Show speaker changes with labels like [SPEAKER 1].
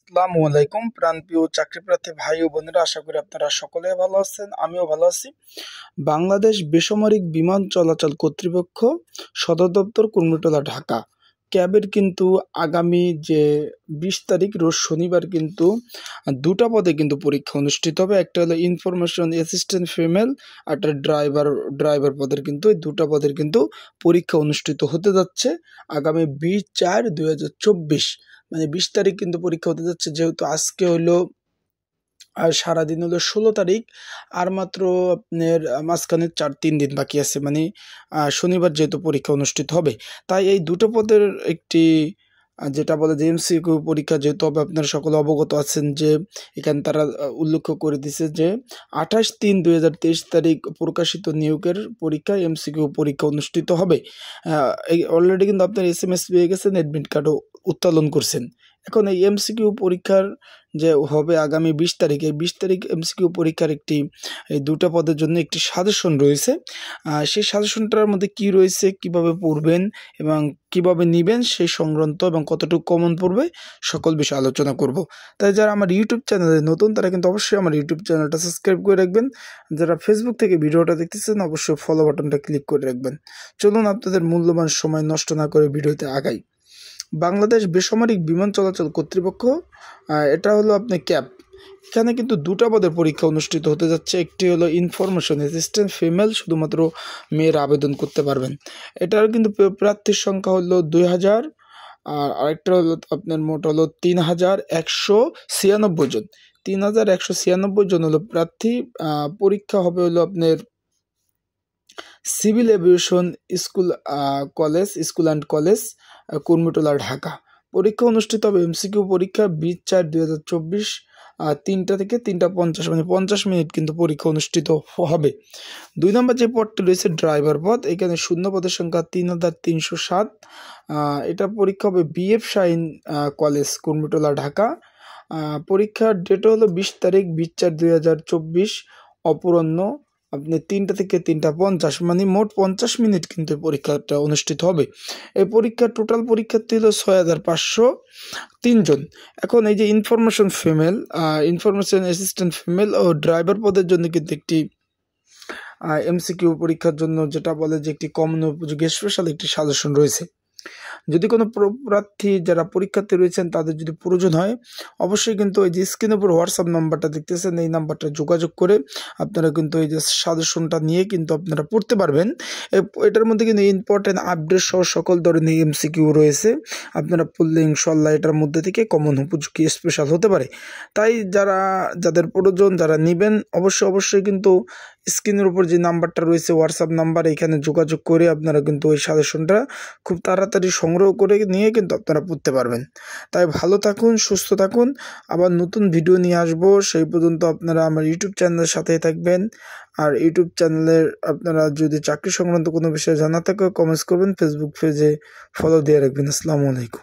[SPEAKER 1] আসসালামু আলাইকুম প্রাণপ্রিয় চাকরিপ্রার্থী ভাই ও বোনেরা, আশা করি আপনারা সকলে ভালো আছেন। আমিও ভালো আছি। বাংলাদেশ বেসামরিক বিমান চলাচল কর্তৃপক্ষ সদর দপ্তর কুর্মিটোলা, ঢাকা ক্যাবের কিন্তু আগামী যে 20 তারিখ রোজ শনিবার কিন্তু দুটা পদে কিন্তু পরীক্ষা অনুষ্ঠিত হবে। একটা হলো ইনফরমেশন অ্যাসিস্ট্যান্ট ফিমেল, আর একটা ড্রাইভার পদের কিন্তু এই দুটা পদের কিন্তু পরীক্ষা অনুষ্ঠিত হতে যাচ্ছে আগামী 20/4/2024, মানে 20 তারিখ কিন্তু পরীক্ষা হতে যাচ্ছে। যেহেতু আজকে হলো আর সারাদিন হলো 16 তারিখ, আর মাত্র আপনার মাঝখানে 3 দিন বাকি আছে, মানে শনিবার যেহেতু পরীক্ষা অনুষ্ঠিত হবে, তাই এই দুটো পদের একটি যেটা বলে যে এমসিকিউ পরীক্ষা যেহেতু হবে, আপনারা সকলে অবগত আছেন যে এখানে তারা উল্লেখ করে দিছে যে 28/3/2023 তারিখ প্রকাশিত নিয়োগের পরীক্ষা এমসিকিউ পরীক্ষা অনুষ্ঠিত হবে। এই অলরেডি কিন্তু আপনার SMS পেয়ে গেছেন, অ্যাডমিট কার্ডও উত্তোলন করছেন। এখন এই এমসিকিউ পরীক্ষার যে হবে আগামী 20 তারিখ, এই 20 তারিখ এমসিকিউ পরীক্ষার এই দুটো পদের জন্য একটি সাজেশন রয়েছে। সেই সাজেশনটার মধ্যে কি রয়েছে, কিভাবে পড়বেন এবং কিভাবে নেবেন সেই সংক্রান্ত এবং কতটুকু কমন পড়বে সকল বিষয়ে আলোচনা করব। তাই যারা আমার ইউটিউব চ্যানেলে নতুন তারা কিন্তু অবশ্যই আমার ইউটিউব চ্যানেলটা সাবস্ক্রাইব করে রাখবেন। যারা ফেসবুক থেকে ভিডিওটা দেখতেছেন অবশ্যই ফলো বাটনটা ক্লিক করে রাখবেন। চলুন আপনাদের মূল্যবান সময় নষ্ট না করে ভিডিওতে আগাই। বাংলাদেশ বেসামরিক বিমান চলাচল কর্তৃপক্ষ, এটা হলো আপনার ক্যাব, এখানে কিন্তু দুটা পদের পরীক্ষা অনুষ্ঠিত হতে যাচ্ছে। একটি হলো ইনফরমেশন অ্যাসিস্ট্যান্ট ফিমেল, শুধুমাত্র মেয়েরা আবেদন করতে পারবেন। এটার কিন্তু প্রার্থীর সংখ্যা হলো 2000, আর আরেকটা হলো আপনার মোট হলো 3196 জন। 3196 জন হলো প্রার্থী। পরীক্ষা হবে হলো আপনার civil aviation school and college, Kurmitola, Dhaka. পরীক্ষা অনুষ্ঠিত হবে এমসিকিউ পরীক্ষা 20/4/2024, 3টা থেকে 3টা 50, মানে 50 মিনিট কিন্তু পরীক্ষা অনুষ্ঠিত হবে। 2 নম্বর যে পদটি রয়েছে ড্রাইভার পদ, এখানে শূন্য পদের সংখ্যা 3307। এটা পরীক্ষা হবে BF শাহিন কলেজ, কুর্মিটোলা, ঢাকা। পরীক্ষার ডেট হলো 20 তারিখ 20/4/2024, অপরাহ্ন আপনি 3টা থেকে 3টা 50, মানে মোট 50 মিনিট কিন্তু পরীক্ষাটা অনুষ্ঠিত হবে। এই পরীক্ষার টোটাল পরীক্ষার্থী হলো 6503 জন। এখন এই যে ইনফরমেশন অ্যাসিস্ট্যান্ট ফিমেল ও ড্রাইভার পদের জন্য কিন্তু একটি এমসিকিউ পরীক্ষার জন্য যেটা বলে যে একটি কমন উপযোগী স্পেশাল একটি সাজেশন রয়েছে। যদি কোনো প্রার্থী যারা পরীক্ষার্থী রয়েছেন তাদের যদি প্রয়োজন হয়, অবশ্যই কিন্তু ওই যে স্ক্রিনের উপর হোয়াটসঅ্যাপ নাম্বারটা দেখতেছেন, এই নাম্বারটা যোগাযোগ করে আপনারা কিন্তু এই যে সাজেশনটা নিয়ে কিন্তু আপনারা পড়তে পারবেন। এটার মধ্যে কিন্তু ইম্পর্টেন্ট আপডেট সহ সকল ধরনের এমসিকিউ রয়েছে, আপনারা পড়লে ইনশাল্লাহ এটার মধ্যে থেকে কমন উপযোগী স্পেশাল হতে পারে। তাই যাদের প্রয়োজন, যারা নেবেন, অবশ্যই কিন্তু স্ক্রিনের উপর যে নাম্বারটা রয়েছে হোয়াটসঅ্যাপ নাম্বার, এখানে যোগাযোগ করে আপনারা কিন্তু ওই সাজেশনটা খুব তাড়াতাড়ি সংগ্রহ করে নিয়ে কিন্তু আপনারা পড়তে পারবেন। তাই ভালো থাকুন, সুস্থ থাকুন, আবার নতুন ভিডিও নিয়ে আসবো। সেই পর্যন্ত আপনারা আমার ইউটিউব চ্যানেলের সাথেই থাকবেন। আর ইউটিউব চ্যানেলের আপনারা যদি চাকরি সংক্রান্ত কোনো বিষয়ে জানা থাকে কমেন্টস করবেন, ফেসবুক পেজে ফলো দিয়ে রাখবেন। আসসালামু আলাইকুম।